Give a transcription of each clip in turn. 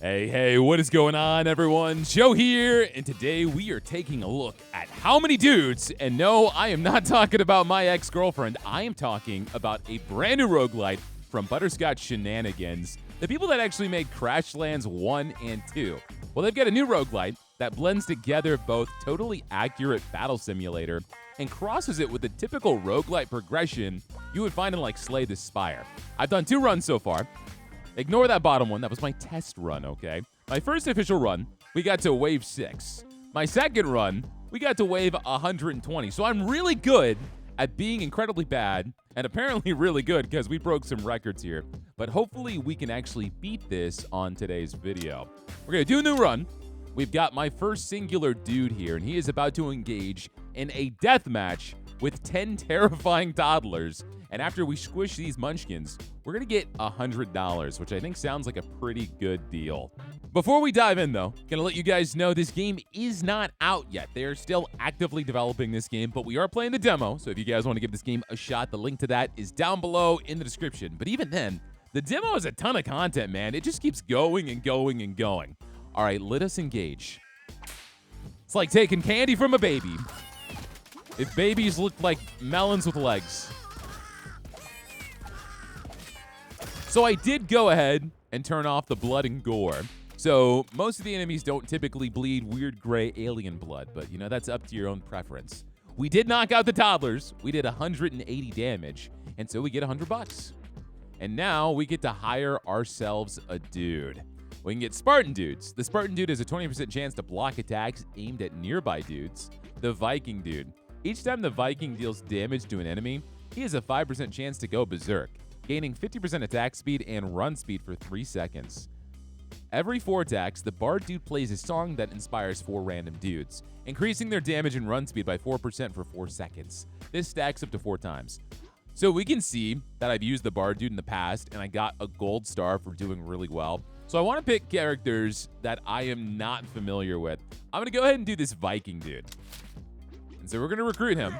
Hey, what is going on, everyone? Joe here, and today we are taking a look at how many dudes, and no, I am not talking about my ex-girlfriend. I am talking about a brand new roguelite from Butterscotch Shenanigans, the people that actually made Crashlands 1 and 2. Well, they've got a new roguelite that blends together both totally accurate battle simulator and crosses it with the typical roguelite progression you would find in like Slay the Spire. I've done 2 runs so far. Ignore that bottom one. That was my test run, okay? My first official run, we got to wave 6. My second run, we got to wave 120. So I'm really good at being incredibly bad, and apparently really good because we broke some records here. But hopefully we can actually beat this on today's video. We're going to do a new run. We've got my first singular dude here, and he is about to engage in a death match with 10 terrifying toddlers. And after we squish these munchkins, we're going to get $100, which I think sounds like a pretty good deal. Before we dive in, though, going to let you guys know this game is not out yet. They are still actively developing this game, but we are playing the demo. So if you guys want to give this game a shot, the link to that is down below in the description. But even then, the demo is a ton of content, man. It just keeps going and going and going. All right, let us engage. It's like taking candy from a baby. If babies looked like melons with legs. So I did go ahead and turn off the blood and gore. So most of the enemies don't typically bleed weird gray alien blood, but you know, that's up to your own preference. We did knock out the toddlers. We did 180 damage, and so we get $100. And now we get to hire ourselves a dude. We can get Spartan dudes. The Spartan dude has a 20% chance to block attacks aimed at nearby dudes. The Viking dude. Each time the Viking deals damage to an enemy, he has a 5% chance to go berserk, gaining 50% attack speed and run speed for 3 seconds. Every 4 attacks, the Bard dude plays a song that inspires 4 random dudes, increasing their damage and run speed by 4% for 4 seconds. This stacks up to 4 times. So we can see that I've used the Bard dude in the past, and I got a gold star for doing really well. So I want to pick characters that I am not familiar with. I'm going to go ahead and do this Viking dude. And so we're going to recruit him.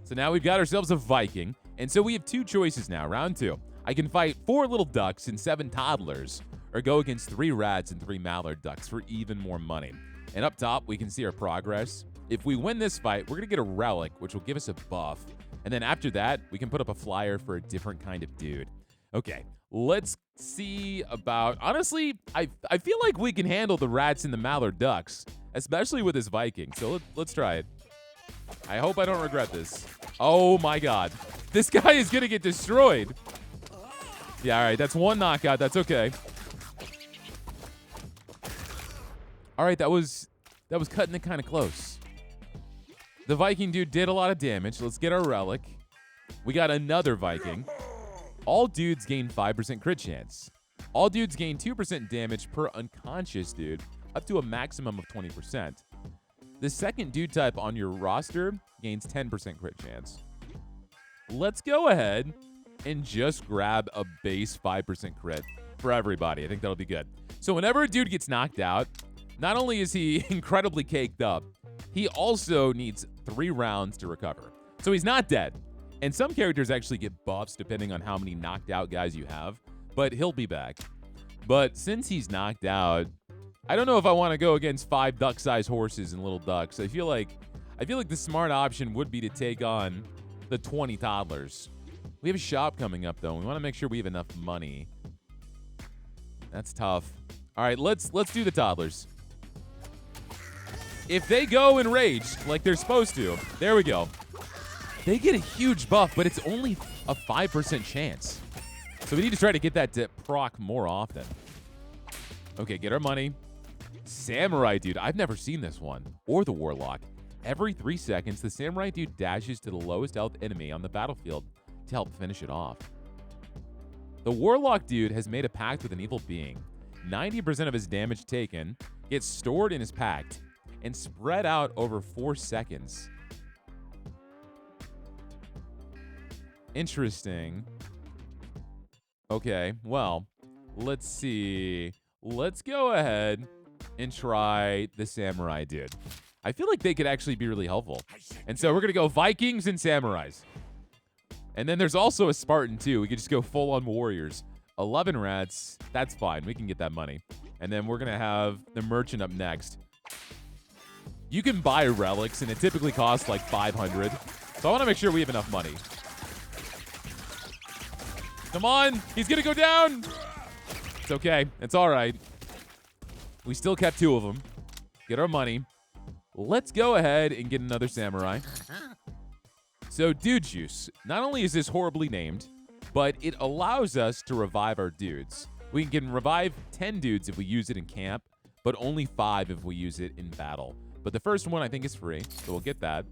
So now we've got ourselves a Viking. And so we have 2 choices now, round 2. I can fight 4 little ducks and 7 toddlers, or go against 3 rats and 3 mallard ducks for even more money. And up top, we can see our progress. If we win this fight, we're going to get a relic, which will give us a buff. And then after that, we can put up a flyer for a different kind of dude. Okay, let's see about... Honestly, I feel like we can handle the rats and the mallard ducks, especially with this Viking. So let's try it. I hope I don't regret this. Oh my god. This guy is going to get destroyed. Yeah, all right, that's 1 knockout. That's okay. All right, that was cutting it kind of close. The Viking dude did a lot of damage. Let's get our relic. We got another Viking. All dudes gain 5% crit chance. All dudes gain 2% damage per unconscious dude, up to a maximum of 20%. The second dude type on your roster gains 10% crit chance. Let's go ahead and just grab a base 5% crit for everybody. I think that'll be good. So whenever a dude gets knocked out, not only is he incredibly caked up, he also needs 3 rounds to recover. So he's not dead. And some characters actually get buffs depending on how many knocked out guys you have, but he'll be back. But since he's knocked out, I don't know if I want to go against 5 duck-sized horses and little ducks. I feel like the smart option would be to take on the 20 toddlers. We have a shop coming up, though. We want to make sure we have enough money. That's tough. All right, let's do the toddlers. If they go enraged like they're supposed to, there we go. They get a huge buff, but it's only a 5% chance. So we need to try to get that to proc more often. Okay, get our money. Samurai dude. I've never seen this one. Or the Warlock. Every 3 seconds, the Samurai dude dashes to the lowest health enemy on the battlefield to help finish it off. The Warlock dude has made a pact with an evil being. 90% of his damage taken gets stored in his pact and spread out over 4 seconds. Interesting. Okay, well, let's see. Let's go ahead and try the Samurai dude. I feel like they could actually be really helpful. And so we're going to go Vikings and Samurais. And then there's also a Spartan too. We could just go full on warriors. 11 rats. That's fine. We can get that money. And then we're going to have the merchant up next. You can buy relics, and it typically costs like 500. So I want to make sure we have enough money. Come on. He's going to go down. It's okay. It's all right. We still kept 2 of them. Get our money. Let's go ahead and get another samurai. So, Dude Juice. Not only is this horribly named, but it allows us to revive our dudes. We can revive 10 dudes if we use it in camp, but only 5 if we use it in battle. But the first one I think is free, so we'll get that.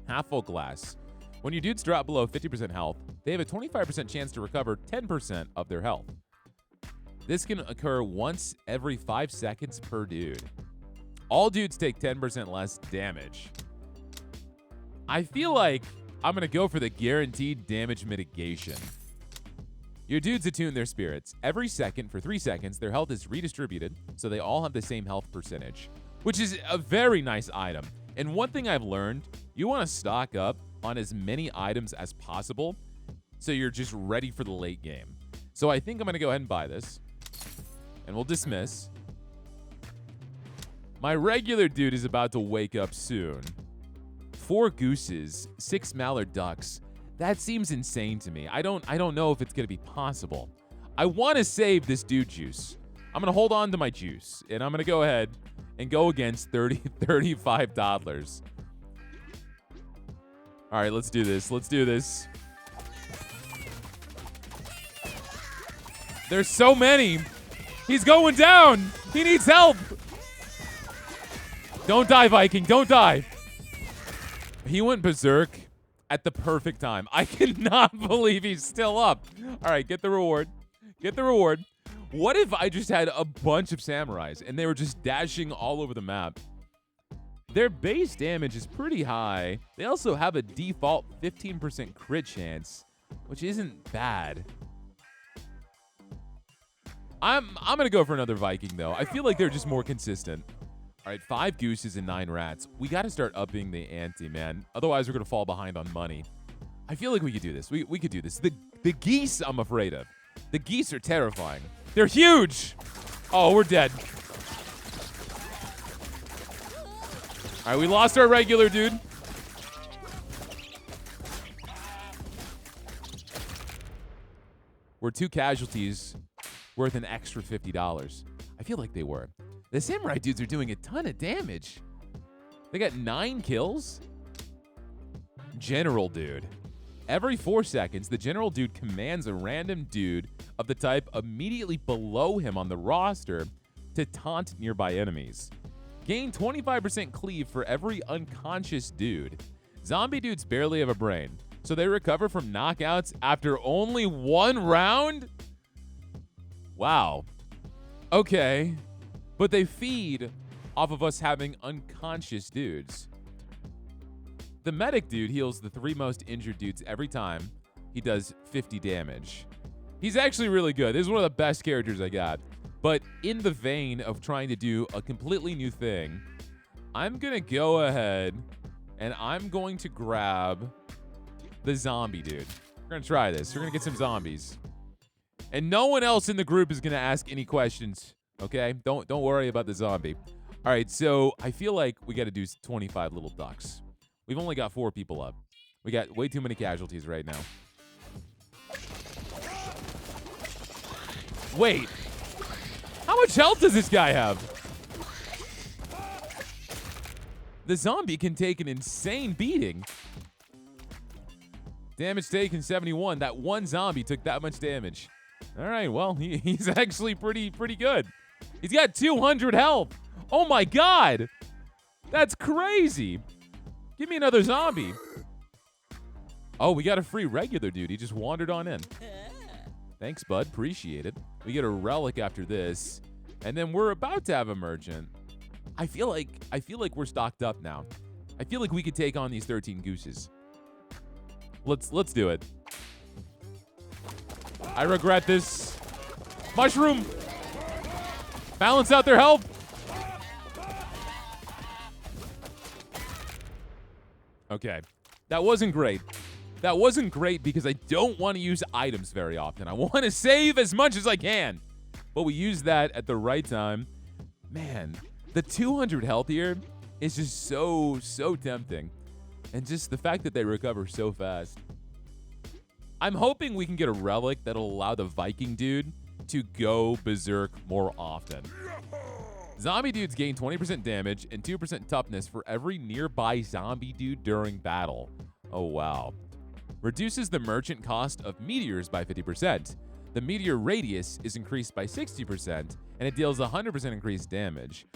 Half full glass. When your dudes drop below 50% health, they have a 25% chance to recover 10% of their health. This can occur once every 5 seconds per dude. All dudes take 10% less damage. I feel like I'm going to go for the guaranteed damage mitigation. Your dudes attune their spirits. Every second, for 3 seconds, their health is redistributed, so they all have the same health percentage, which is a very nice item. And one thing I've learned, you want to stock up on as many items as possible, so you're just ready for the late game. So I think I'm going to go ahead and buy this, and we'll dismiss. My regular dude is about to wake up soon. 4 gooses, 6 mallard ducks. That seems insane to me. I don't know if it's going to be possible. I want to save this dude juice. I'm going to hold on to my juice, and I'm going to go ahead and go against 35 toddlers. All right, let's do this. Let's do this. There's so many. He's going down. He needs help. Don't die, Viking. Don't die. He went berserk at the perfect time. I cannot believe he's still up. All right, get the reward. Get the reward. What if I just had a bunch of samurais and they were just dashing all over the map? Their base damage is pretty high. They also have a default 15% crit chance, which isn't bad. I'm going to go for another Viking, though. I feel like they're just more consistent. All right, 5 gooses and 9 rats. We got to start upping the ante, man. Otherwise, we're going to fall behind on money. I feel like we could do this. We could do this. The geese, I'm afraid of. The geese are terrifying. They're huge. Oh, we're dead. All right, we lost our regular dude. We're 2 casualties worth an extra $50. I feel like they were. The samurai dudes are doing a ton of damage. They got 9 kills. General dude. Every 4 seconds, the general dude commands a random dude of the type immediately below him on the roster to taunt nearby enemies. Gain 25% cleave for every unconscious dude. Zombie dudes barely have a brain, so they recover from knockouts after only 1 round? Wow. Okay. But they feed off of us having unconscious dudes. The medic dude heals the 3 most injured dudes every time. He does 50 damage. He's actually really good. This is one of the best characters I got. But in the vein of trying to do a completely new thing, I'm going to go ahead and I'm going to grab the zombie dude. We're going to try this. We're going to get some zombies. And no one else in the group is going to ask any questions. Okay? Don't worry about the zombie. All right, so I feel like we got to do 25 little ducks. We've only got 4 people up. We got way too many casualties right now. Wait. How much health does this guy have? The zombie can take an insane beating. Damage taken 71. That one zombie took that much damage. All right, well, he's actually pretty good. He's got 200 health. Oh my god. That's crazy. Give me another zombie. Oh, we got a free regular dude. He just wandered on in. Thanks, bud. Appreciate it. We get a relic after this. And then we're about to have a merchant. I feel like we're stocked up now. I feel like we could take on these 13 gooses. Let's do it. I regret this. Mushroom. Balance out their health. Okay. That wasn't great. That wasn't great because I don't want to use items very often. I want to save as much as I can. but we use that at the right time. Man, the 200 health here is just so tempting. And just the fact that they recover so fast. I'm hoping we can get a relic that'll allow the Viking dude to go berserk more often. Zombie dudes gain 20% damage and 2% toughness for every nearby zombie dude during battle. Oh, wow. Reduces the merchant cost of meteors by 50%. The meteor radius is increased by 60%, and it deals 100% increased damage.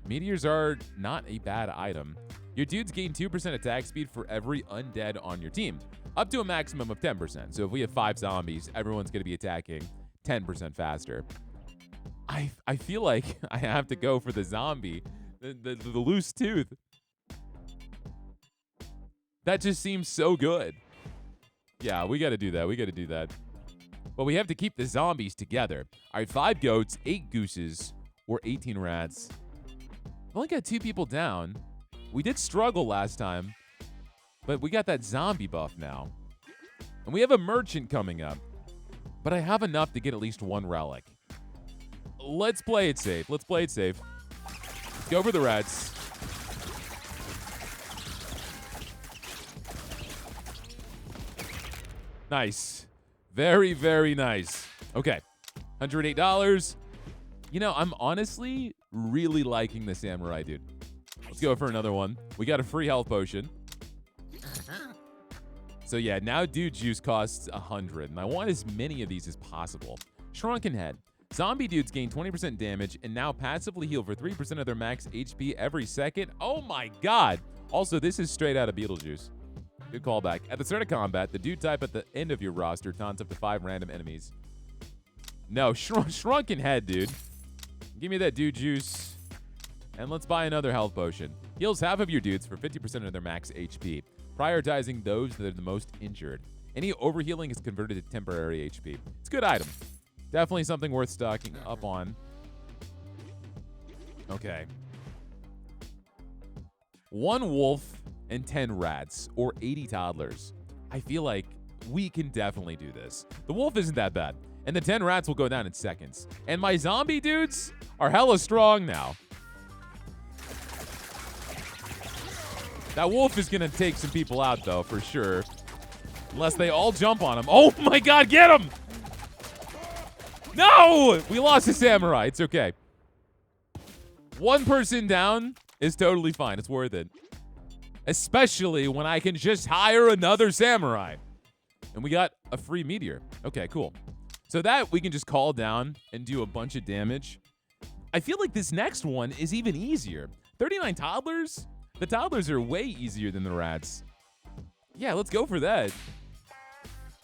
Meteors are not a bad item. Your dudes gain 2% attack speed for every undead on your team, up to a maximum of 10%. So if we have 5 zombies, everyone's going to be attacking 10% faster. I feel like I have to go for the zombie, the loose tooth. That just seems so good. Yeah, we got to do that. We got to do that. But we have to keep the zombies together. All right, 5 goats, 8 gooses, or 18 rats. I've only got 2 people down. We did struggle last time, but we got that zombie buff now. And we have a merchant coming up. But I have enough to get at least 1 relic. Let's play it safe. Let's play it safe. Let's go for the rats. Nice. Very, very nice. Okay. $108. You know, I'm honestly really liking the samurai dude. Let's go for another one. We got a free health potion. So yeah, now dude juice costs 100, and I want as many of these as possible. Shrunken head. Zombie dudes gain 20% damage and now passively heal for 3% of their max HP every second. Oh my god. Also, this is straight out of Beetlejuice. Good callback. At the start of combat, the dude type at the end of your roster taunts up to 5 random enemies. No, shrunken head, dude. Give me that dude juice. And let's buy another health potion. Heals half of your dudes for 50% of their max HP, prioritizing those that are the most injured. Any overhealing is converted to temporary HP. It's a good item. Definitely something worth stocking up on. Okay. 1 wolf and 10 rats, or 80 toddlers. I feel like we can definitely do this. The wolf isn't that bad, and the 10 rats will go down in seconds. And my zombie dudes are hella strong now. That wolf is gonna take some people out, though, for sure. Unless they all jump on him. Oh my god, get him! No! We lost the samurai. It's okay. 1 person down is totally fine. It's worth it. Especially when I can just hire another samurai. And we got a free meteor. Okay, cool. So that we can just call down and do a bunch of damage. I feel like this next one is even easier. 39 toddlers? The toddlers are way easier than the rats. Yeah, let's go for that.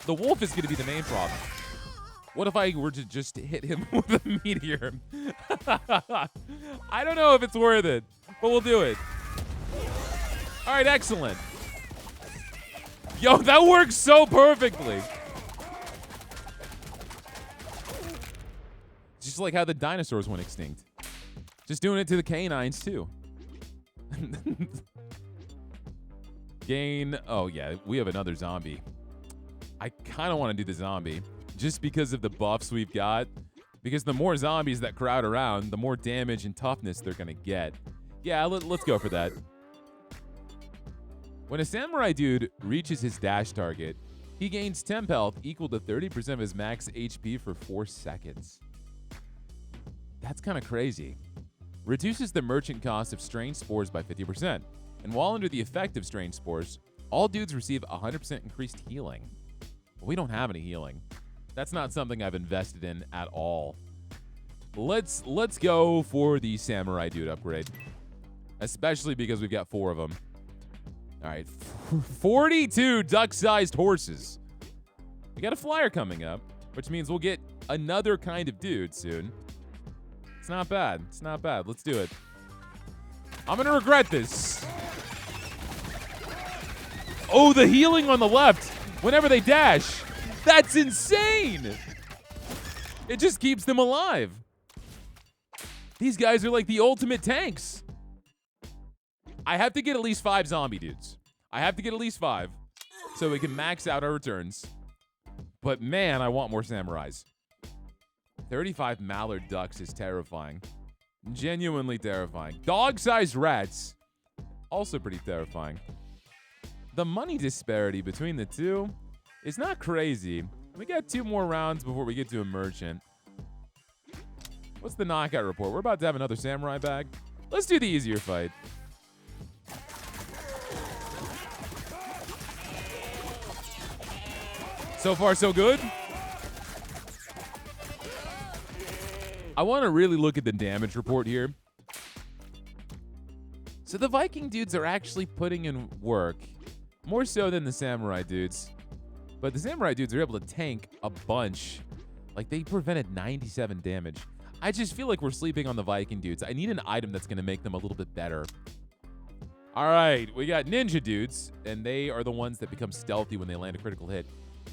The wolf is going to be the main problem. What if I were to just hit him with a meteor? I don't know if it's worth it, but we'll do it. All right, excellent. Yo, that works so perfectly. Just like how the dinosaurs went extinct. Just doing it to the canines, too. Gain. Oh, yeah, we have another zombie. I kind of want to do the zombie just because of the buffs we've got. Because the more zombies that crowd around, the more damage and toughness they're going to get. Yeah, let's go for that. When a samurai dude reaches his dash target, he gains temp health equal to 30% of his max HP for 4 seconds. That's kind of crazy. Reduces the merchant cost of strange spores by 50%. And while under the effect of strange spores, all dudes receive 100% increased healing. But we don't have any healing. That's not something I've invested in at all. Let's go for the samurai dude upgrade. Especially because we've got 4 of them. All right, 42 duck-sized horses. We got a flyer coming up, which means we'll get another kind of dude soon. It's not bad. It's not bad. Let's do it. I'm going to regret this. Oh, the healing on the left whenever they dash. That's insane. It just keeps them alive. These guys are like the ultimate tanks. I have to get at least 5 zombie dudes. I have to get at least 5 so we can max out our returns. But man, I want more samurais. 35 mallard ducks is terrifying. Genuinely terrifying. Dog-sized rats, also pretty terrifying. The money disparity between the two is not crazy. We got 2 more rounds before we get to a merchant. What's the knockout report? We're about to have another samurai bag. Let's do the easier fight. So far, so good. I want to really look at the damage report here. So the Viking dudes are actually putting in work, more so than the samurai dudes. But the samurai dudes are able to tank a bunch. Like, they prevented 97 damage. I just feel like we're sleeping on the Viking dudes. I need an item that's going to make them a little bit better. All right, we got ninja dudes, and they are the ones that become stealthy when they land a critical hit.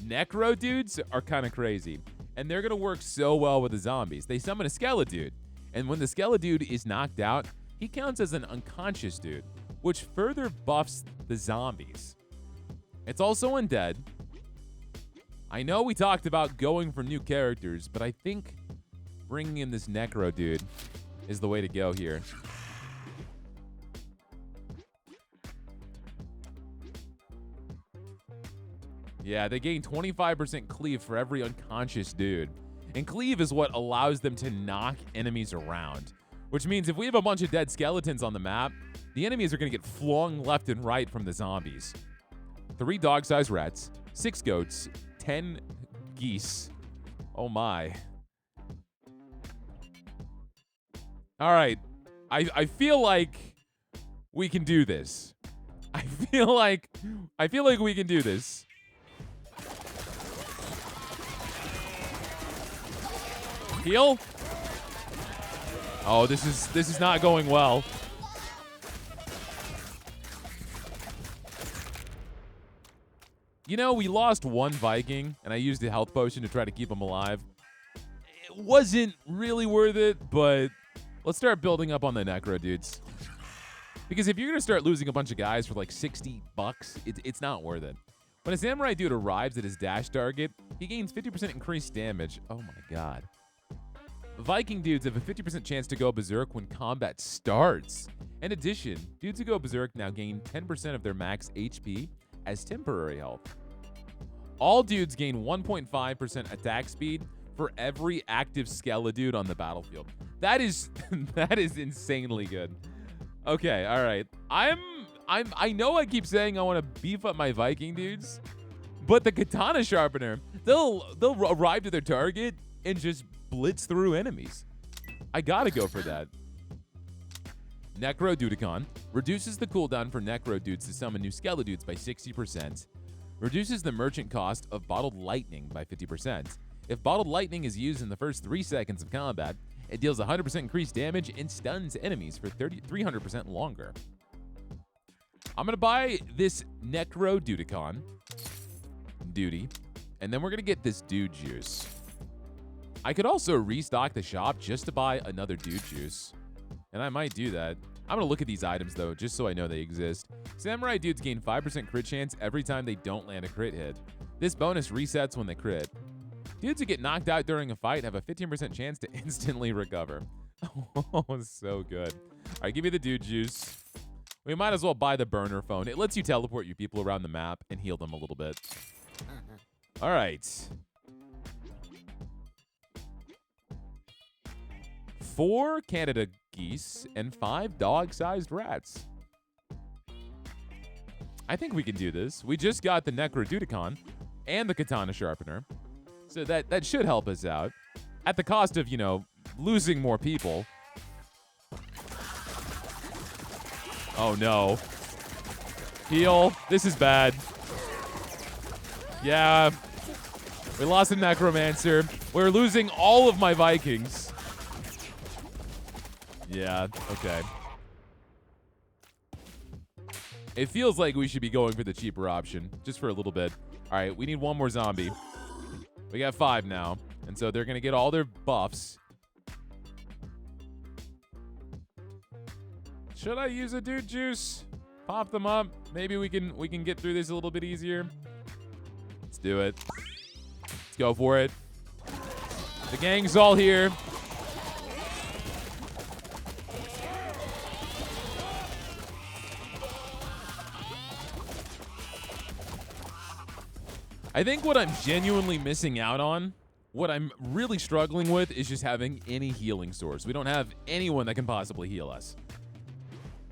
Necro dudes are kind of crazy, and they're going to work so well with the zombies. They summon a skeleton dude, and when the skeleton dude is knocked out, he counts as an unconscious dude, which further buffs the zombies. It's also undead. I know we talked about going for new characters, but I think bringing in this necro dude is the way to go here. Yeah, they gain 25% cleave for every unconscious dude. And cleave is what allows them to knock enemies around. Which means if we have a bunch of dead skeletons on the map, the enemies are going to get flung left and right from the zombies. 3 dog-sized rats, 6 goats, 10 geese. Oh my. All right. I feel like we can do this. I feel like we can do this. Heal? Oh, this is not going well. You know, we lost 1 Viking, and I used a health potion to try to keep him alive. It wasn't really worth it, but let's start building up on the necro dudes. Because if you're going to start losing a bunch of guys for like 60 bucks, it's not worth it. When a samurai dude arrives at his dash target, he gains 50% increased damage. Oh my god. Viking dudes have a 50% chance to go berserk when combat starts. In addition, dudes who go berserk now gain 10% of their max HP as temporary health. All dudes gain 1.5% attack speed for every active skeleton dude on the battlefield. That is that is insanely good. Okay, all right. I know I keep saying I want to beef up my Viking dudes, but the katana sharpener, they'll arrive to their target and just blitz through enemies. I gotta go for that. Necro Dudicon reduces the cooldown for Necro dudes to summon new skeleton dudes by 60%. Reduces the merchant cost of bottled lightning by 50%. If bottled lightning is used in the first 3 seconds of combat, it deals 100% increased damage and stuns enemies for 300% longer. I'm gonna buy this Necro Dudicon duty, and then we're gonna get this dude juice. I could also restock the shop just to buy another dude juice, and I might do that. I'm going to look at these items, though, just so I know they exist. Samurai dudes gain 5% crit chance every time they don't land a crit hit. This bonus resets when they crit. Dudes who get knocked out during a fight have a 15% chance to instantly recover. Oh, so good. All right, give me the dude juice. We might as well buy the burner phone. It lets you teleport your people around the map and heal them a little bit. All right. 4 Canada geese and 5 dog-sized rats. I think we can do this. We just got the Necro Dudicon and the Katana Sharpener, so that should help us out. At the cost of, you know, losing more people. Oh no. Heal. This is bad. Yeah. We lost a Necromancer. We're losing all of my Vikings. Yeah, okay. It feels like we should be going for the cheaper option, just for a little bit. All right, we need 1 more zombie. We got 5 now, and so they're going to get all their buffs. Should I use a dude juice? Pop them up. Maybe we can get through this a little bit easier. Let's do it. Let's go for it. The gang's all here. I think what I'm genuinely missing out on, what I'm really struggling with, is just having any healing source. We don't have anyone that can possibly heal us.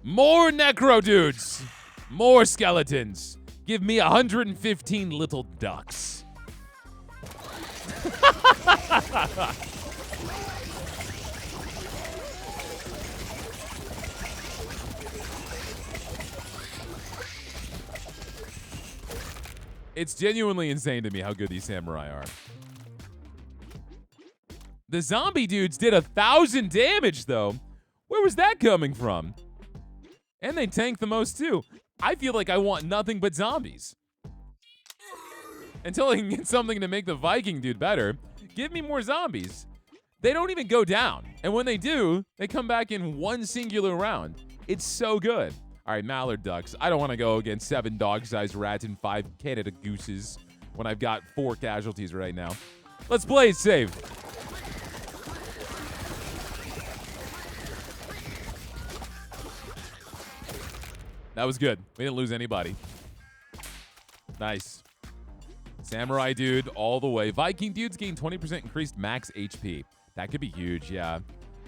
More necro dudes! More skeletons! Give me 115 little ducks. It's genuinely insane to me how good these samurai are. The zombie dudes did 1,000 damage, though. Where was that coming from? And they tanked the most, too. I feel like I want nothing but zombies. Until I can get something to make the Viking dude better, give me more zombies. They don't even go down. And when they do, they come back in one singular round. It's so good. All right, mallard ducks. I don't want to go against 7 dog-sized rats and 5 Canada gooses when I've got 4 casualties right now. Let's play it safe. That was good. We didn't lose anybody. Nice. Samurai dude all the way. Viking dudes gain 20% increased max HP. That could be huge, yeah.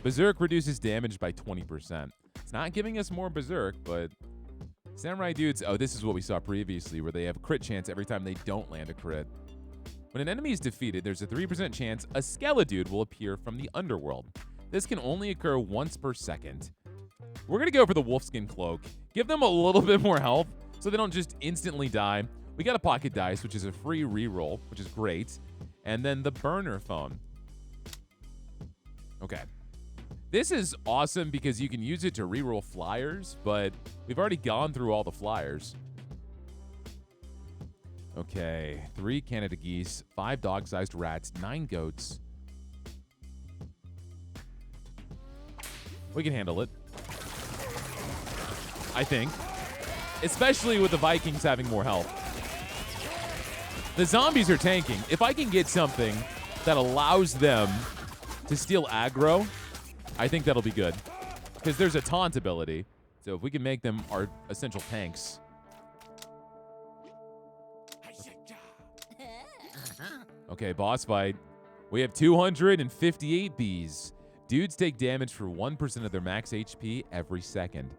Berserk reduces damage by 20%. It's not giving us more Berserk, but Samurai dudes, oh, this is what we saw previously, where they have crit chance every time they don't land a crit. When an enemy is defeated, there's a 3% chance a Skeledude will appear from the underworld. This can only occur once per second. We're going to go for the Wolfskin Cloak. Give them a little bit more health so they don't just instantly die. We got a Pocket Dice, which is a free reroll, which is great. And then the Burner Phone. Okay. This is awesome because you can use it to reroll flyers, but we've already gone through all the flyers. Okay, 3 Canada geese, 5 dog-sized rats, 9 goats. We can handle it. I think. Especially with the Vikings having more health. The zombies are tanking. If I can get something that allows them to steal aggro, I think that'll be good. Because there's a taunt ability. So if we can make them our essential tanks. Okay, boss fight. We have 258 bees. Dudes take damage for 1% of their max HP every second.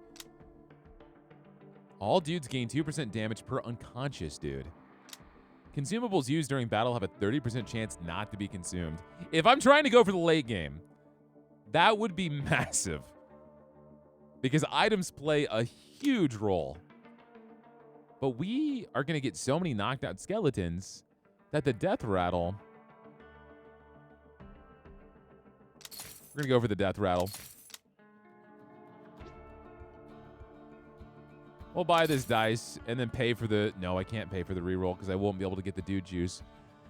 All dudes gain 2% damage per unconscious dude. Consumables used during battle have a 30% chance not to be consumed. If I'm trying to go for the late game, that would be massive. Because items play a huge role. But we are going to get so many knocked out skeletons that the death rattle... We're going to go for the death rattle. We'll buy this dice and then pay for the... No, I can't pay for the reroll because I won't be able to get the dude juice.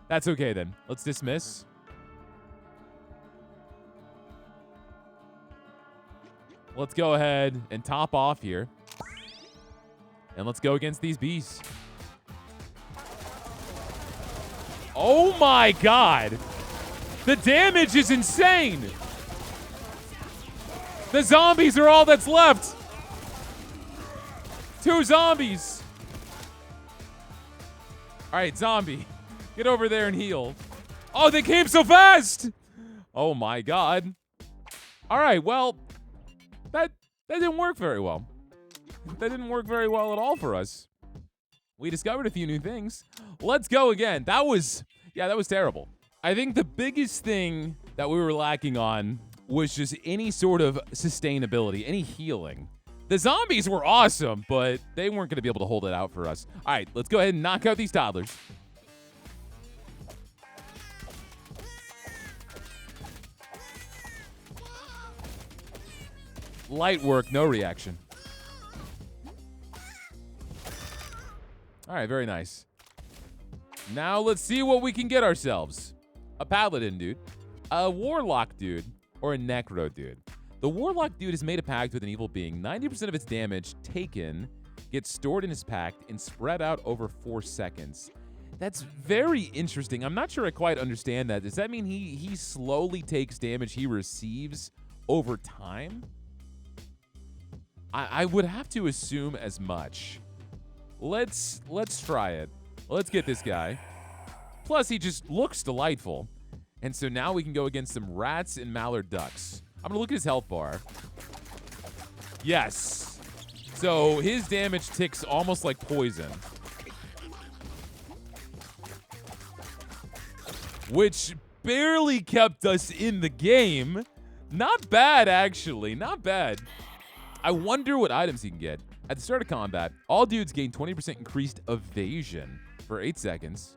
That's okay then. Let's dismiss. Let's go ahead and top off here. And let's go against these bees. Oh my god! The damage is insane! The zombies are all that's left! 2 zombies! Alright, zombie. Get over there and heal. Oh, they came so fast! Oh my god. Alright, well, that didn't work very well. That didn't work very well at all for us. We discovered a few new things. Let's go again. That was terrible. I think the biggest thing that we were lacking on was just any sort of sustainability, any healing. The zombies were awesome, but they weren't going to be able to hold it out for us. All right, let's go ahead and knock out these toddlers. Light work, no reaction. All right, very nice. Now let's see what we can get ourselves. A paladin dude, a warlock dude, or a necro dude. The warlock dude has made a pact with an evil being. 90% of its damage taken gets stored in his pact and spread out over 4 seconds. That's very interesting. I'm not sure I quite understand that. Does that mean he slowly takes damage he receives over time? I would have to assume as much. Let's try it. Let's get this guy. Plus, he just looks delightful. And so now we can go against some rats and mallard ducks. I'm going to look at his health bar. Yes. So his damage ticks almost like poison. Which barely kept us in the game. Not bad, actually. Not bad. I wonder what items he can get. At the start of combat, all dudes gain 20% increased evasion for 8 seconds.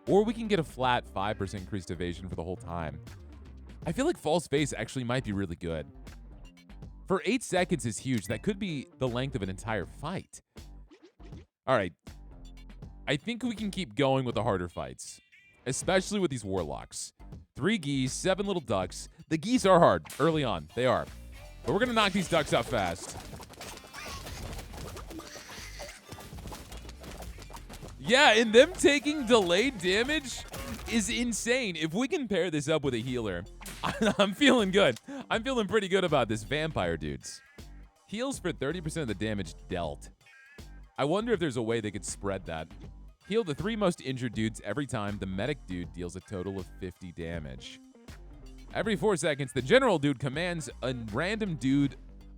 Or we can get a flat 5% increased evasion for the whole time. I feel like False Face actually might be really good. For 8 seconds is huge. That could be the length of an entire fight. All right. I think we can keep going with the harder fights. Especially with these warlocks. 3 geese, 7 little ducks. The geese are hard early on. They are. But we're going to knock these ducks out fast. Yeah, and them taking delayed damage is insane. If we can pair this up with a healer, I'm feeling good. I'm feeling pretty good about this. Vampire dudes. Heals for 30% of the damage dealt. I wonder if there's a way they could spread that. Heal the 3 most injured dudes every time the medic dude deals a total of 50 damage. Every 4 seconds, the general dude commands a random dude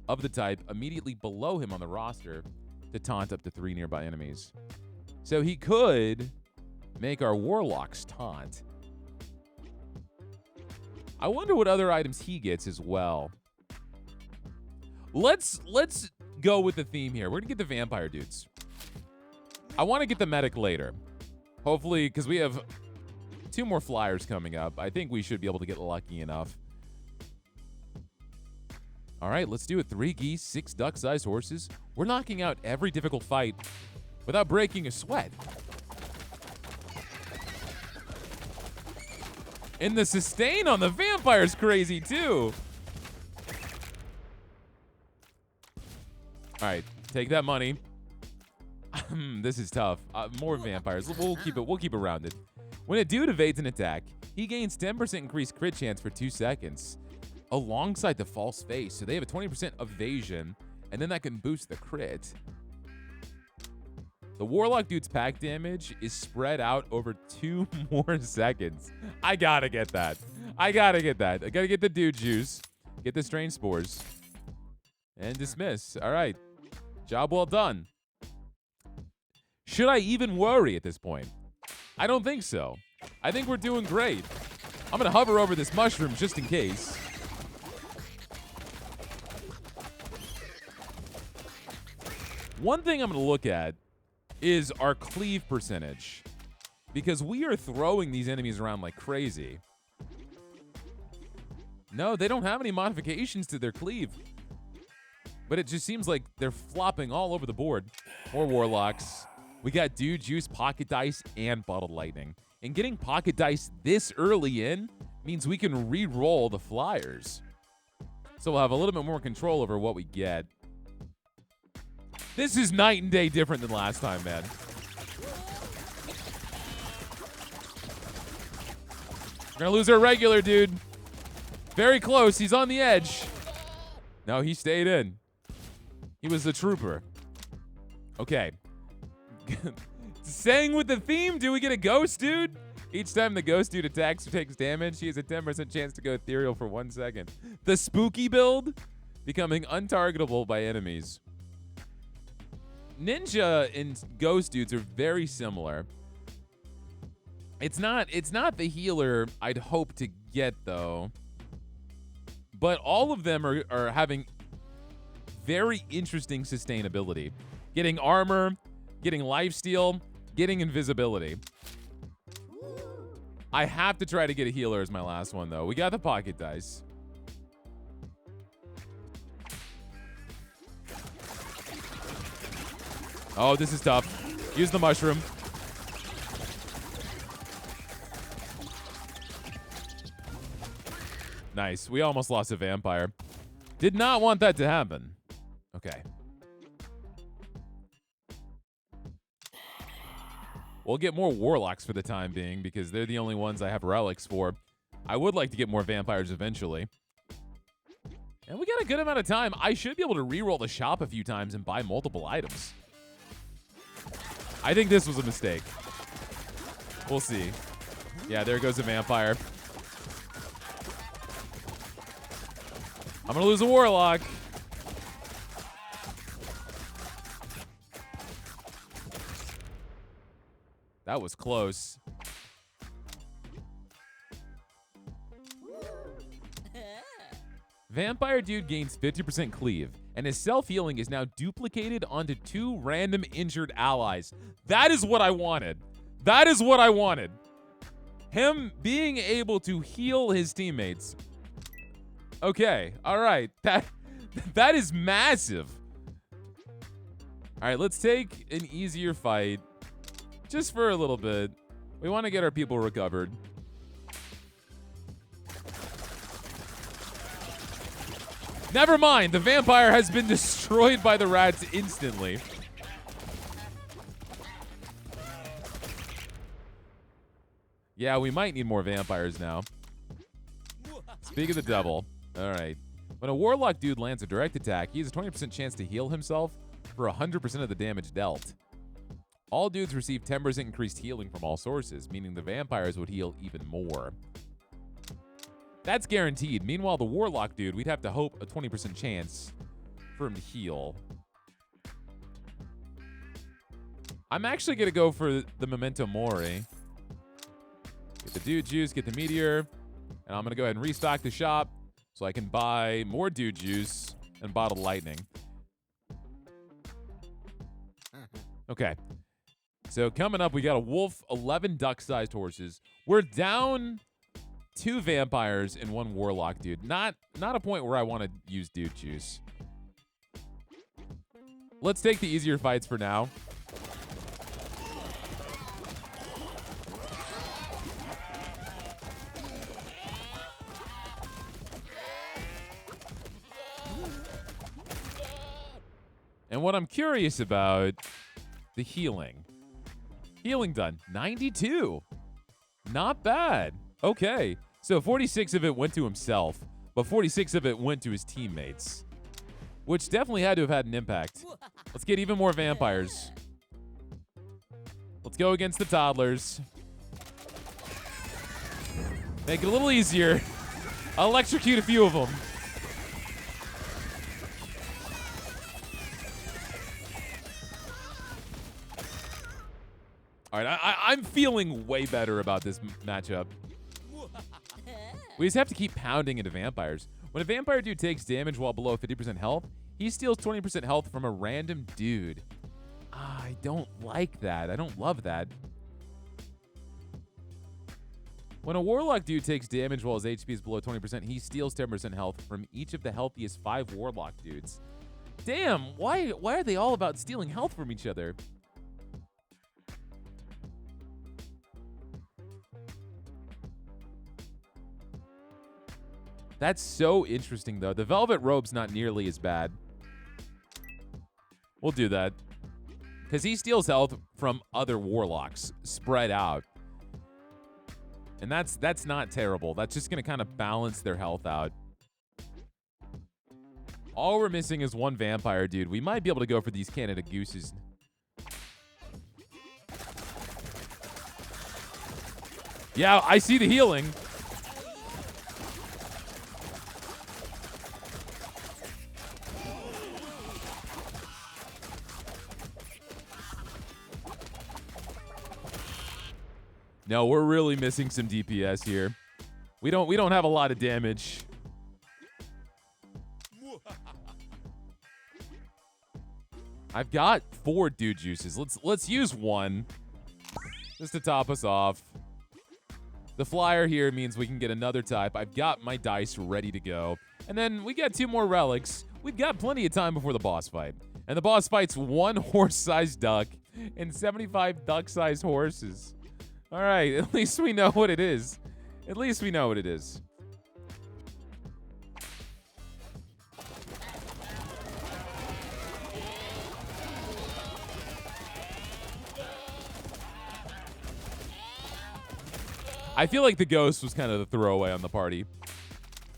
of the type immediately below him on the roster to taunt up to 3 nearby enemies. So he could make our warlocks taunt. I wonder what other items he gets as well. Let's go with the theme here. We're going to get the vampire dudes. I want to get the medic later. Hopefully, because we have 2 more flyers coming up. I think we should be able to get lucky enough. All right, let's do it. 3 geese, 6 duck-sized horses. We're knocking out every difficult fight without breaking a sweat. And the sustain on the vampire's crazy, too. All right, take that money. This is tough. More vampires. We'll keep it rounded. When a dude evades an attack, he gains 10% increased crit chance for 2 seconds alongside the false face. So they have a 20% evasion, and then that can boost the crit. The warlock dude's pack damage is spread out over 2 more seconds. I gotta get that. I gotta get the dude juice, get the strange spores, and dismiss. All right. Job well done. Should I even worry at this point? I don't think so. I think we're doing great. I'm going to hover over this mushroom just in case. One thing I'm going to look at is our cleave percentage, because we are throwing these enemies around like crazy. No, they don't have any modifications to their cleave, but it just seems like they're flopping all over the board. More warlocks. We got Dude Juice, Pocket Dice, and Bottled Lightning. And getting Pocket Dice this early in means we can re-roll the flyers. So we'll have a little bit more control over what we get. This is night and day different than last time, man. We're going to lose our regular dude. Very close. He's on the edge. No, he stayed in. He was the trooper. Okay. Staying with the theme, do we get a ghost dude? Each time the ghost dude attacks or takes damage, he has a 10% chance to go ethereal for 1 second. The spooky build, becoming untargetable by enemies. Ninja and ghost dudes are very similar. It's not the healer I'd hope to get, though. But all of them are having very interesting sustainability. Getting armor, getting lifesteal, getting invisibility. I have to try to get a healer as my last one, though. We got the pocket dice. Oh, this is tough. Use the mushroom. Nice. We almost lost a vampire. Did not want that to happen. Okay. We'll get more warlocks for the time being because they're the only ones I have relics for. I would like to get more vampires eventually. And we got a good amount of time. I should be able to reroll the shop a few times and buy multiple items. I think this was a mistake. We'll see. Yeah, there goes a vampire. I'm going to lose a warlock. That was close. Vampire dude gains 50% cleave, and his self-healing is now duplicated onto 2 random injured allies. That is what I wanted. That is what I wanted. Him being able to heal his teammates. Okay, all right. That is massive. All right, let's take an easier fight just for a little bit. We want to get our people recovered. Never mind, the vampire has been destroyed by the rats instantly. Yeah, we might need more vampires now. Speak of the devil. All right. When a warlock dude lands a direct attack, he has a 20% chance to heal himself for 100% of the damage dealt. All dudes receive 10% increased healing from all sources, meaning the vampires would heal even more. That's guaranteed. Meanwhile, the warlock dude, we'd have to hope a 20% chance for him to heal. I'm actually going to go for the Memento Mori. Get the dude juice, get the meteor, and I'm going to go ahead and restock the shop so I can buy more dude juice and bottled lightning. Okay. So coming up, we got a wolf, 11 duck-sized horses. We're down 2 vampires and 1 warlock dude. Not a point where I want to use dude juice. Let's take the easier fights for now. And what I'm curious about, the healing. Healing done. 92. Not bad. Okay. So 46 of it went to himself, but 46 of it went to his teammates, which definitely had to have had an impact. Let's get even more vampires. Let's go against the toddlers. Make it a little easier. I'll electrocute a few of them. All right, I'm feeling way better about this matchup. We just have to keep pounding into vampires. When a vampire dude takes damage while below 50% health, he steals 20% health from a random dude. I don't like that. I don't love that. When a warlock dude takes damage while his HP is below 20%, he steals 10% health from each of the healthiest 5 warlock dudes. Damn, why are they all about stealing health from each other? That's so interesting, though. The velvet robe's not nearly as bad. We'll do that. Because he steals health from other warlocks spread out. And that's not terrible. That's just going to kind of balance their health out. All we're missing is 1 vampire, dude. We might be able to go for these Canada Gooses. Yeah, I see the healing. No, we're really missing some DPS here. We don't have a lot of damage. I've got 4 dude juices. Let's use 1 just to top us off. The flyer here means we can get another type. I've got my dice ready to go. And then we got 2 more relics. We've got plenty of time before the boss fight. And the boss fight's 1 horse-sized duck and 75 duck-sized horses. All right, at least we know what it is. At least we know what it is. I feel like the ghost was kind of the throwaway on the party.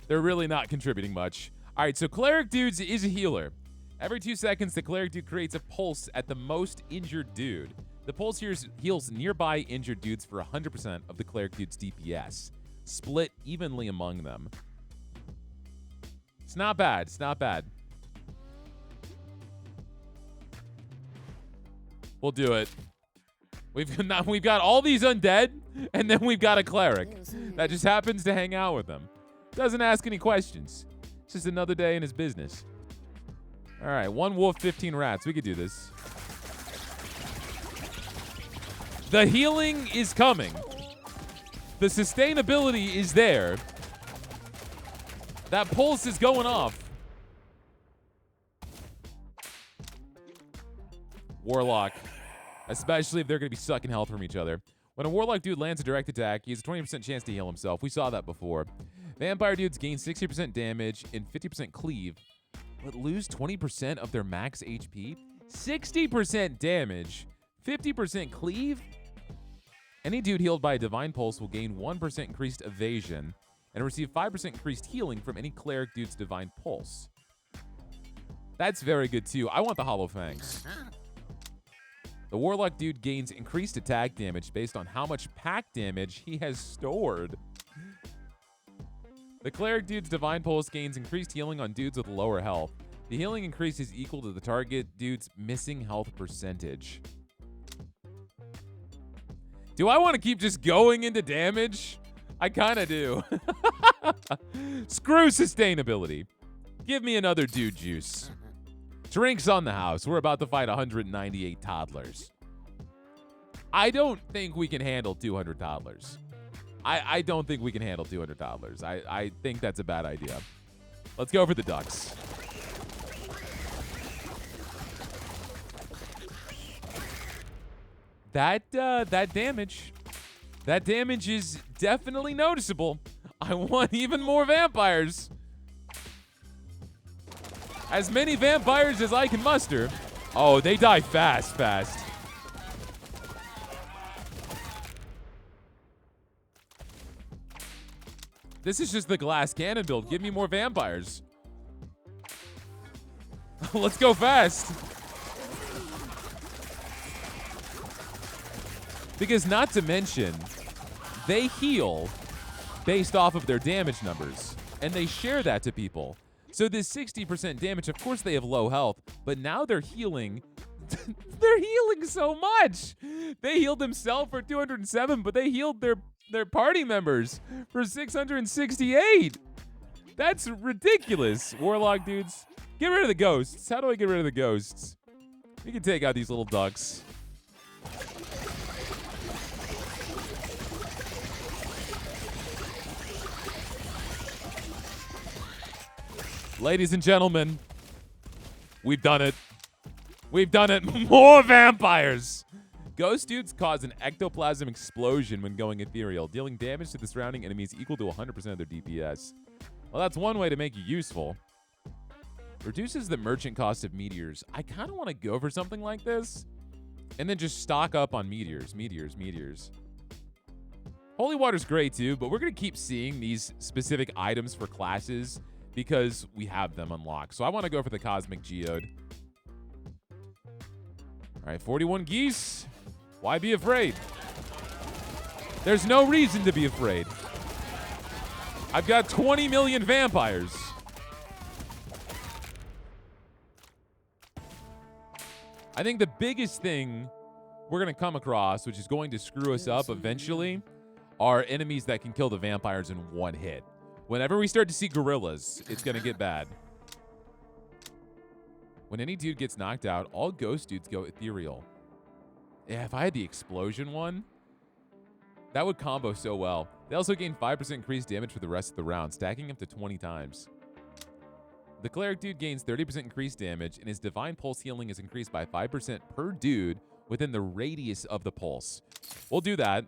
They're really not contributing much. All right, so Cleric Dudes is a healer. Every 2 seconds, the Cleric Dude creates a pulse at the most injured dude. The pulse heals nearby injured dudes for 100% of the Cleric Dude's DPS, split evenly among them. It's not bad. It's not bad. We'll do it. We've got all these undead, and then we've got a cleric that just happens to hang out with them. Doesn't ask any questions. It's just another day in his business. All right, 1 wolf, 15 rats. We could do this. The healing is coming. The sustainability is there. That pulse is going off. Warlock. Especially if they're going to be sucking health from each other. When a Warlock dude lands a direct attack, he has a 20% chance to heal himself. We saw that before. Vampire dudes gain 60% damage and 50% cleave, but lose 20% of their max HP? 60% damage, 50% cleave? Any dude healed by a Divine Pulse will gain 1% increased evasion and receive 5% increased healing from any Cleric dude's Divine Pulse. That's very good too. I want the Hollow Fangs. The Warlock dude gains increased attack damage based on how much pack damage he has stored. The Cleric dude's Divine Pulse gains increased healing on dudes with lower health. The healing increase is equal to the target dude's missing health percentage. Do I want to keep just going into damage? I kind of do. Screw sustainability. Give me another dude juice. Drinks on the house. We're about to fight 198 toddlers. I don't think we can handle 200 toddlers. I don't think we can handle 200 toddlers. I think that's a bad idea. Let's go for the ducks. That damage is definitely noticeable. I want even more vampires. As many vampires as I can muster. Oh, they die fast. This is just the glass cannon build. Give me more vampires. Let's go fast. Because not to mention, they heal based off of their damage numbers. And they share that to people. So this 60% damage, of course they have low health, but now they're healing. They're healing so much. They healed themselves for 207, but they healed their party members for 668. That's ridiculous. Warlock dudes, get rid of the ghosts. How do I get rid of the ghosts? We can take out these little ducks. Ladies and gentlemen, we've done it. We've done it. More vampires. Ghost dudes cause an ectoplasm explosion when going ethereal, dealing damage to the surrounding enemies equal to 100% of their DPS. Well, that's one way to make you useful. Reduces the merchant cost of meteors. I kind of want to go for something like this and then just stock up on meteors. Holy water's great too, but we're going to keep seeing these specific items for classes because we have them unlocked. So I want to go for the Cosmic Geode. All right, 41 geese. Why be afraid? There's no reason to be afraid. I've got 20 million vampires. I think the biggest thing we're going to come across, which is going to screw us up eventually, are enemies that can kill the vampires in one hit. Whenever we start to see gorillas, it's going to get bad. When any dude gets knocked out, all ghost dudes go ethereal. Yeah, if I had the explosion one, that would combo so well. They also gain 5% increased damage for the rest of the round, stacking up to 20 times. The Cleric dude gains 30% increased damage, and his Divine Pulse healing is increased by 5% per dude within the radius of the pulse. We'll do that.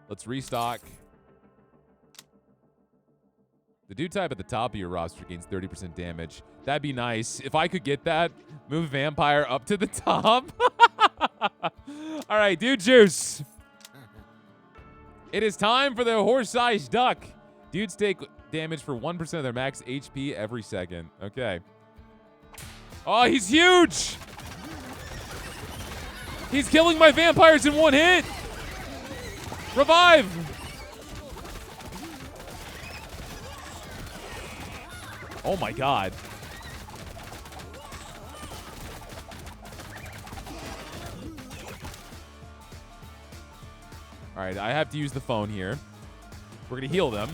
Let's restock. The dude type at the top of your roster gains 30% damage. That'd be nice. If I could get that, move Vampire up to the top. All right, dude juice. It is time for the horse-sized duck. Dudes take damage for 1% of their max HP every second. Okay. Oh, he's huge! He's killing my vampires in one hit! Revive! Oh my god. All right, I have to use the phone here. We're gonna heal them.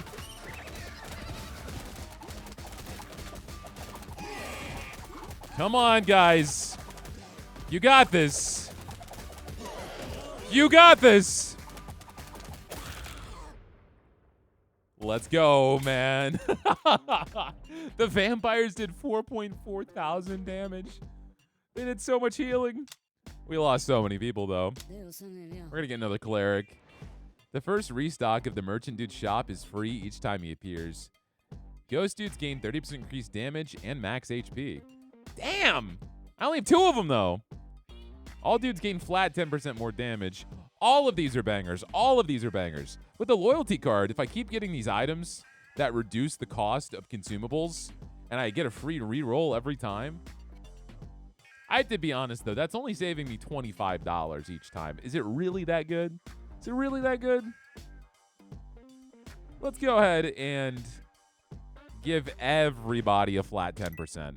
Come on, guys. You got this. You got this. Let's go, man. The vampires did 4.4 thousand damage. They did so much healing. We lost so many people, though. We're going to get another cleric. The first restock of the merchant dude's shop is free each time he appears. Ghost dudes gain 30% increased damage and max HP. Damn! I only have 2 of them, though. All dudes gain flat 10% more damage. All of these are bangers. All of these are bangers. With the loyalty card, if I keep getting these items that reduce the cost of consumables, and I get a free reroll every time, I have to be honest, though, that's only saving me $25 each time. Is it really that good? Is it really that good? Let's go ahead and give everybody a flat 10%.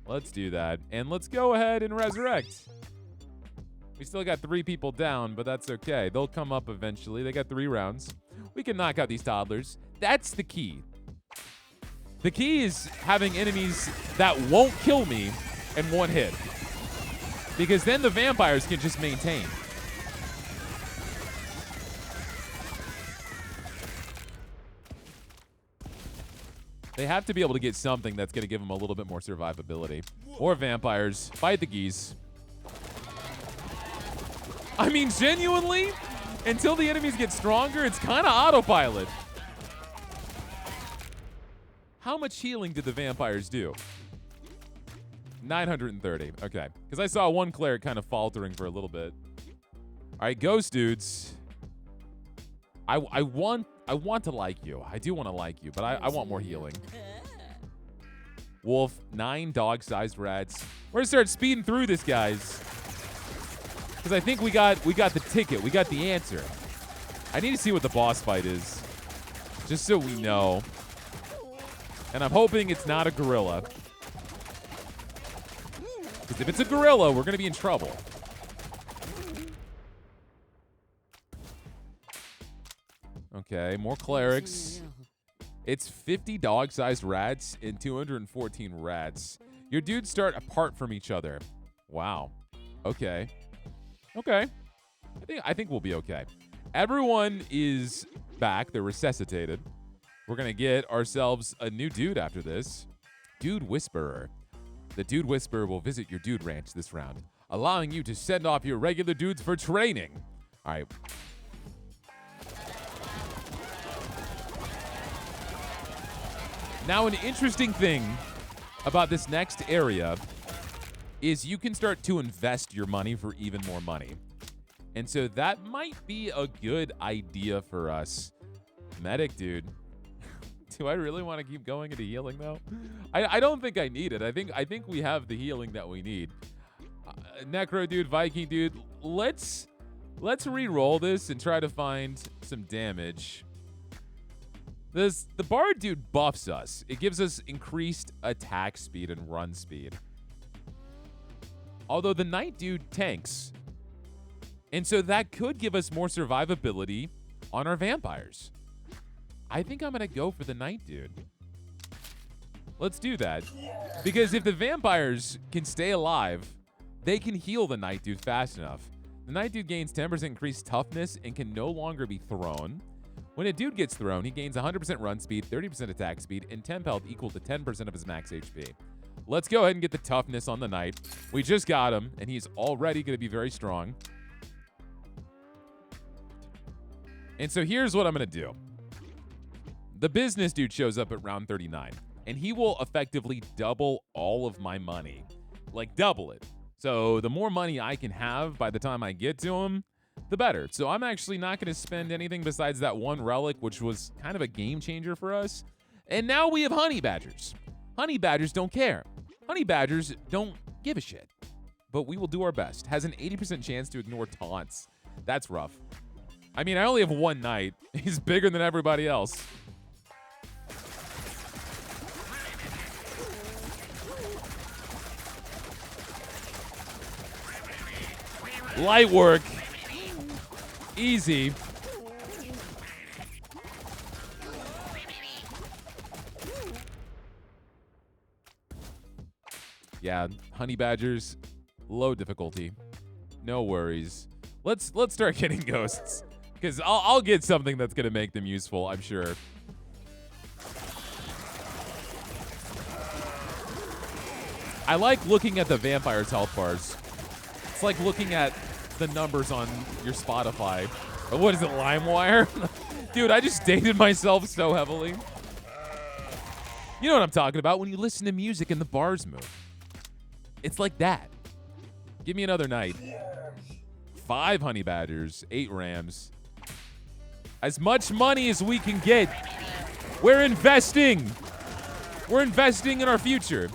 Let's do that. And let's go ahead and resurrect. We still got 3 people down, but that's okay. They'll come up eventually. They got 3 rounds. We can knock out these toddlers. That's the key. The key is having enemies that won't kill me in one hit. Because then the vampires can just maintain. They have to be able to get something that's going to give them a little bit more survivability. More vampires. Fight the geese. I mean, genuinely, until the enemies get stronger, it's kind of autopilot. How much healing did the vampires do? 930. Okay. Because I saw one cleric kind of faltering for a little bit. All right, ghost dudes. I want to like you. I do want to like you, but I want more healing. Wolf, 9 dog-sized rats. We're going to start speeding through this, guys. Because I think we got the ticket. We got the answer. I need to see what the boss fight is. Just so we know. And I'm hoping it's not a gorilla. Because if it's a gorilla, we're going to be in trouble. Okay, more clerics. It's 50 dog-sized rats and 214 rats. Your dudes start apart from each other. Wow. Okay. Okay. I think we'll be okay. Everyone is back. They're resuscitated. We're going to get ourselves a new dude after this. Dude Whisperer. The Dude Whisperer will visit your dude ranch this round, allowing you to send off your regular dudes for training. All right. Now, an interesting thing about this next area is you can start to invest your money for even more money. And so that might be a good idea for us. Medic, dude. Do I really want to keep going into healing, though? I don't think I need it. I think we have the healing that we need. Necro, dude, Viking, dude. Let's re-roll this and try to find some damage. The Bard dude buffs us. It gives us increased attack speed and run speed. Although the Knight dude tanks. And so that could give us more survivability on our vampires. I think I'm going to go for the Knight dude. Let's do that. Because if the vampires can stay alive, they can heal the Knight dude fast enough. The Knight dude gains 10% increased toughness and can no longer be thrown. When a dude gets thrown, he gains 100% run speed, 30% attack speed, and temp health equal to 10% of his max HP. Let's go ahead and get the toughness on the Knight. We just got him, and he's already going to be very strong. And so here's what I'm going to do. The business dude shows up at round 39, and he will effectively double all of my money. Like, double it. So the more money I can have by the time I get to him, the better. So I'm actually not going to spend anything besides that one relic, which was kind of a game changer for us. And now we have honey badgers. Honey badgers don't care. Honey badgers don't give a shit. But we will do our best. Has an 80% chance to ignore taunts. That's rough. I mean, I only have one knight. He's bigger than everybody else. Light work. Easy. Yeah, honey badgers, low difficulty. No worries. Let's start getting ghosts, because I'll get something that's gonna make them useful, I'm sure. I like looking at the vampire's health bars. It's like looking at the numbers on your Spotify. Or what is it, LimeWire? Dude, I just dated myself so heavily. You know what I'm talking about when you listen to music and the bars move. It's like that. Give me another night. 5 honey badgers, 8 rams. As much money as we can get. We're investing. We're investing in our future.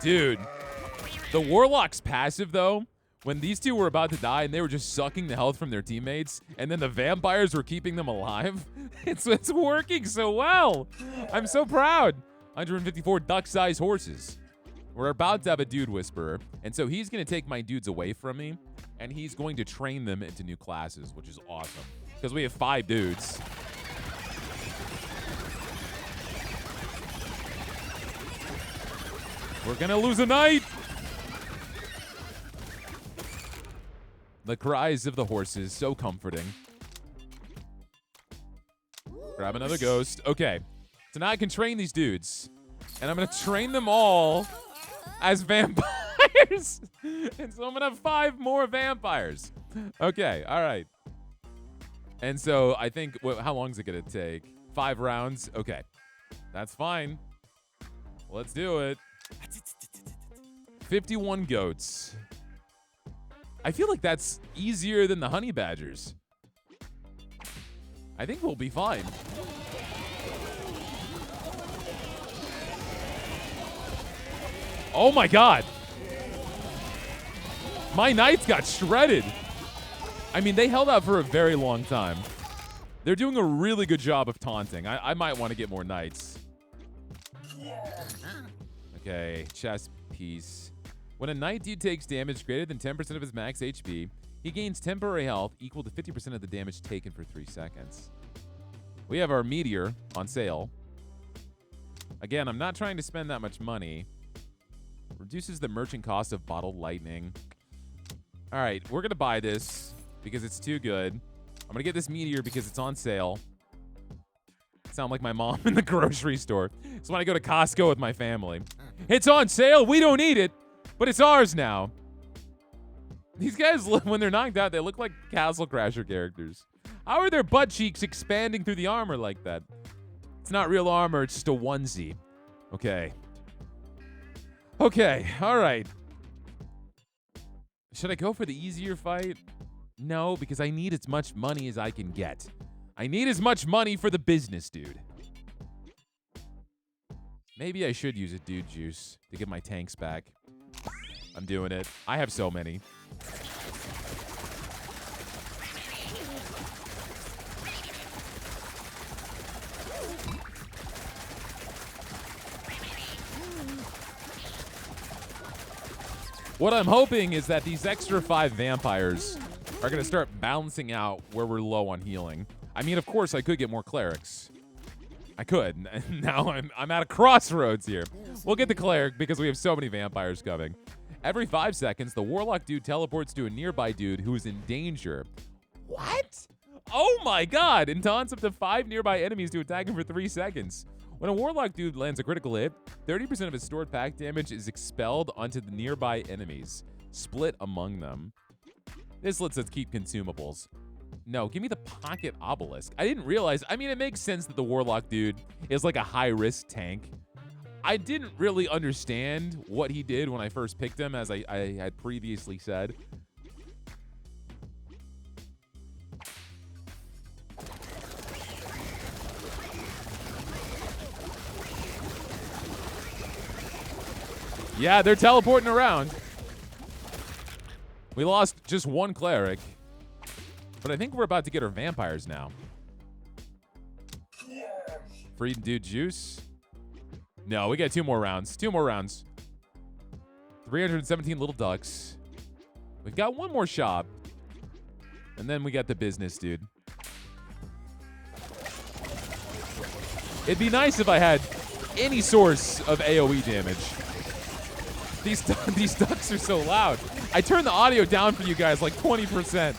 Dude, the Warlock's passive, though, when these two were about to die and they were just sucking the health from their teammates, and then the vampires were keeping them alive, it's working so well. I'm so proud. 154 duck-sized horses. We're about to have a dude whisperer, and so he's going to take my dudes away from me, and he's going to train them into new classes, which is awesome, because we have 5 dudes. We're gonna lose a knight. The cries of the horses, so comforting. Grab another ghost. Okay, so now I can train these dudes, and I'm gonna train them all as vampires. And so I'm gonna have 5 more vampires. Okay, all right. And so I think, how long is it gonna take? 5 rounds. Okay, that's fine. Let's do it. 51 goats. I feel like that's easier than the honey badgers. I think we'll be fine. Oh my god. My knights got shredded. I mean, they held out for a very long time. They're doing a really good job of taunting. I might want to get more knights. Okay, chess piece. When a knight dude takes damage greater than 10% of his max HP, he gains temporary health equal to 50% of the damage taken for 3 seconds. We have our meteor on sale. Again, I'm not trying to spend that much money. Reduces the merchant cost of bottled lightning. All right, we're going to buy this because it's too good. I'm going to get this meteor because it's on sale. Sound like my mom in the grocery store. It's when I go to Costco with my family. It's on sale. We don't need it, but it's ours now. These guys, when they're knocked out, they look like Castle Crasher characters. How are their butt cheeks expanding through the armor like that? It's not real armor. It's just a onesie. Okay. Okay. All right. Should I go for the easier fight? No, because I need as much money as I can get. I need as much money for the business, dude. Maybe I should use a dude juice to get my tanks back. I'm doing it. I have so many. What I'm hoping is that these extra 5 vampires are going to start balancing out where we're low on healing. I mean, of course, I could get more clerics. I could. Now I'm at a crossroads here. We'll get the cleric because we have so many vampires coming. Every 5 seconds, the warlock dude teleports to a nearby dude who is in danger. What? Oh my god! And taunts up to 5 nearby enemies to attack him for 3 seconds. When a warlock dude lands a critical hit, 30% of his stored pack damage is expelled onto the nearby enemies, split among them. This lets us keep consumables. No, give me the pocket obelisk. I didn't realize. I mean, it makes sense that the warlock dude is like a high-risk tank. I didn't really understand what he did when I first picked him, as I had previously said. Yeah, they're teleporting around. We lost just one cleric, but I think we're about to get our vampires now. Free dude juice. No, we got 2 more rounds. 2 more rounds. 317 little ducks. We've got 1 more shop. And then we got the business, dude. It'd be nice if I had any source of AoE damage. These ducks are so loud. I turned the audio down for you guys like 20%.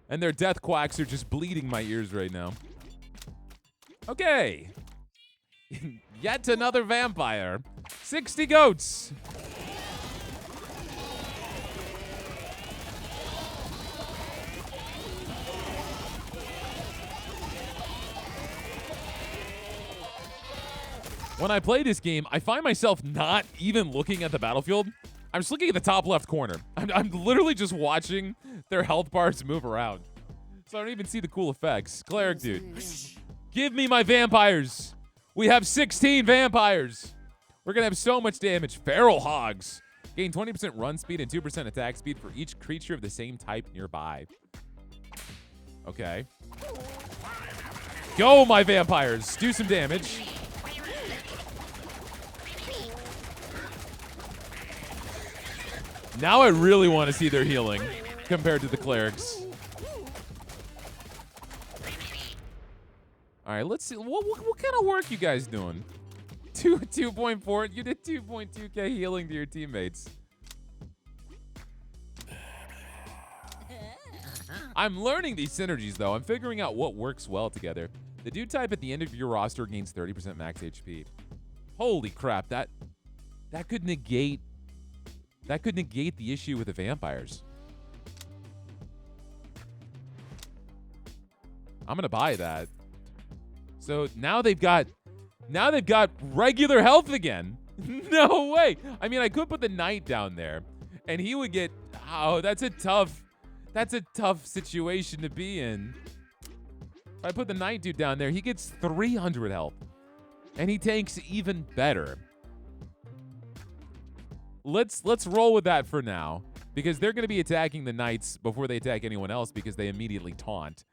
And their death quacks are just bleeding my ears right now. Okay. Yet another vampire. 60 goats. When I play this game, I find myself not even looking at the battlefield. I'm just looking at the top left corner. I'm literally just watching their health bars move around. So I don't even see the cool effects. Cleric dude, give me my vampires. We have 16 vampires. We're gonna have so much damage. Feral hogs. Gain 20% run speed and 2% attack speed for each creature of the same type nearby. Okay. Go, my vampires. Do some damage. Now I really want to see their healing compared to the clerics. All right, let's see. What kind of work you guys doing? 2.4. You did 2.2k healing to your teammates. I'm learning these synergies, though. I'm figuring out what works well together. The dude type at the end of your roster gains 30% max HP. Holy crap, that could negate the issue with the vampires. I'm gonna buy that. So now they've got regular health again. No way. I mean, I could put the knight down there, and he would get. Oh, that's a tough situation to be in. If I put the knight dude down there, he gets 300 health, and he tanks even better. Let's roll with that for now, because they're going to be attacking the knights before they attack anyone else because they immediately taunt.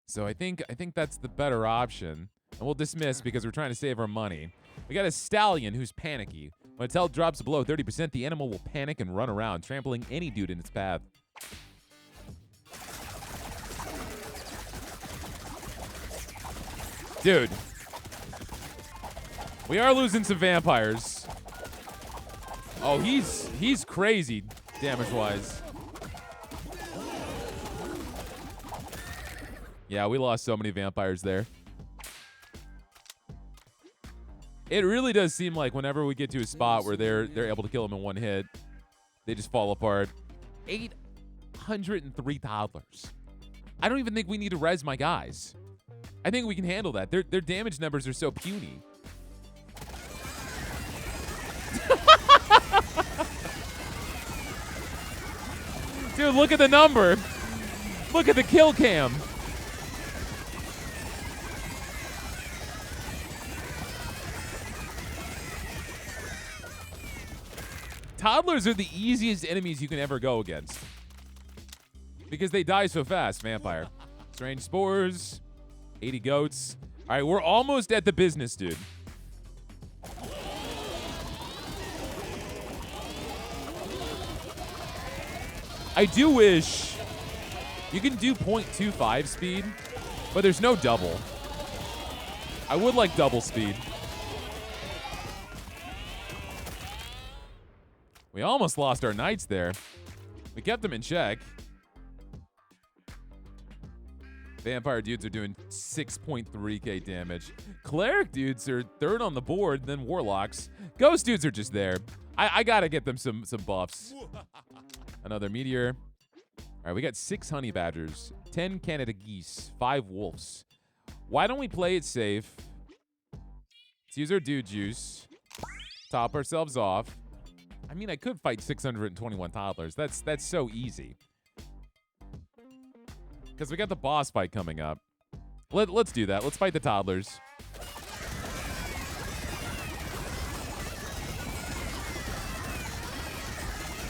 So I think that's the better option. And we'll dismiss because we're trying to save our money. We got a stallion who's panicky. When its health drops below 30%, the animal will panic and run around, trampling any dude in its path. Dude. We are losing some vampires. Oh, he's crazy damage-wise. Yeah, we lost so many vampires there. It really does seem like whenever we get to a spot where they're able to kill them in one hit, they just fall apart. 803 toddlers. I don't even think we need to res my guys. I think we can handle that. Their damage numbers are so puny. Dude, look at the number. Look at the kill cam. Toddlers are the easiest enemies you can ever go against, because they die so fast. Vampire. Strange spores. 80 goats. All right, we're almost at the business, dude. I do wish you can do 0.25 speed, but there's no double. I would like double speed. We almost lost our knights there. We kept them in check. Vampire dudes are doing 6.3k damage. Cleric dudes are third on the board, then warlocks. Ghost dudes are just there. I gotta get them some buffs. Another meteor. All right, we got 6 honey badgers, 10 Canada geese, 5 wolves. Why don't we play it safe? Let's use our dude juice. Top ourselves off. I mean, I could fight 621 toddlers. That's so easy. Because we got the boss fight coming up. Let's do that. Let's fight the toddlers.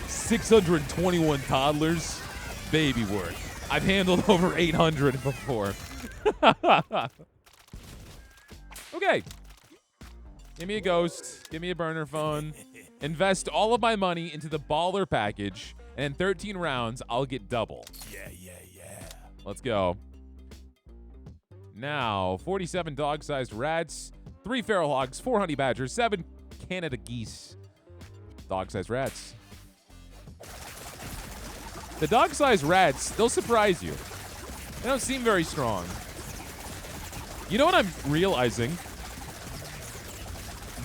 $621 toddlers. Baby work. I've handled over 800 before. Okay. Give me a ghost. Give me a burner phone. Invest all of my money into the baller package. And in 13 rounds, I'll get double. Yeah. Let's go. Now, 47 dog-sized rats, 3 feral hogs, 4 honey badgers, 7 Canada geese. Dog-sized rats. The dog-sized rats, they'll surprise you. They don't seem very strong. You know what I'm realizing?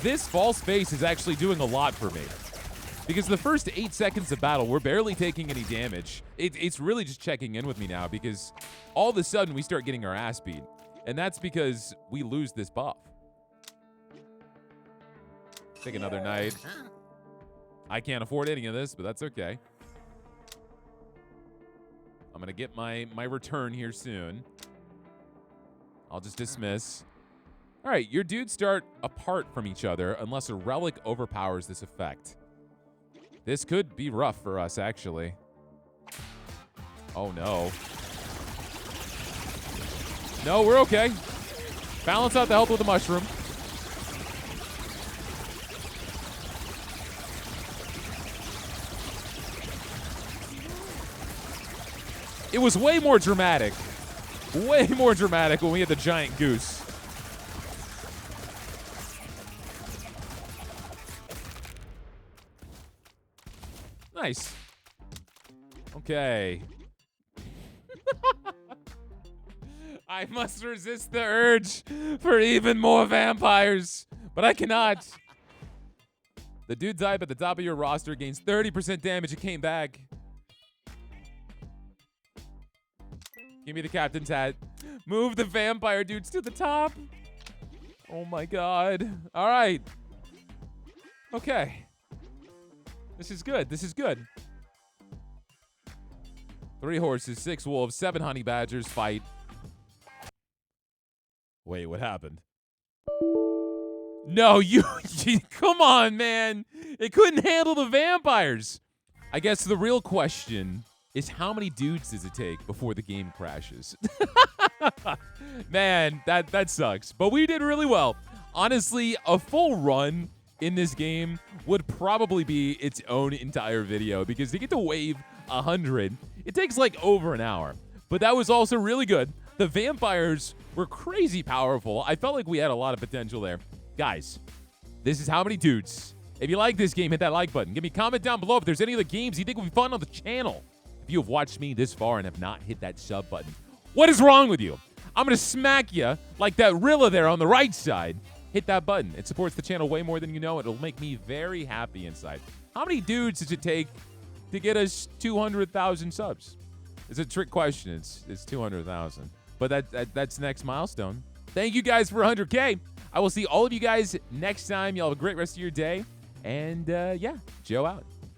This false face is actually doing a lot for me. Because the first 8 seconds of battle, we're barely taking any damage. It's really just checking in with me now because all of a sudden we start getting our ass beat. And that's because we lose this buff. Take another night. I can't afford any of this, but that's okay. I'm going to get my return here soon. I'll just dismiss. All right, your dudes start apart from each other unless a relic overpowers this effect. This could be rough for us, actually. Oh, no. No, we're okay. Balance out the health with the mushroom. It was way more dramatic. Way more dramatic when we had the giant goose. Nice. Okay. I must resist the urge for even more vampires, but I cannot. The dude died, but the top of your roster gains 30% damage. It came back. Give me the captain's hat. Move the vampire dudes to the top. Oh my god. All right. Okay. This is good. This is good. 3 horses, 6 wolves, 7 honey badgers fight. Wait, what happened? No, you come on, man. It couldn't handle the vampires. I guess the real question is how many dudes does it take before the game crashes? Man, that sucks. But we did really well. Honestly, a full run in this game would probably be its own entire video because to get to wave 100, it takes like over an hour. But that was also really good. The vampires were crazy powerful. I felt like we had a lot of potential there. Guys, this is how many dudes. If you like this game, hit that like button. Give me a comment down below if there's any other games you think would be fun on the channel. If you have watched me this far and have not hit that sub button, what is wrong with you? I'm going to smack you like that Rilla there on the right side. Hit that button. It supports the channel way more than you know. It'll make me very happy inside. How many dudes does it take to get us 200,000 subs? It's a trick question. It's 200,000. But that's the next milestone. Thank you guys for 100K. I will see all of you guys next time. Y'all have a great rest of your day. And yeah, Joe out.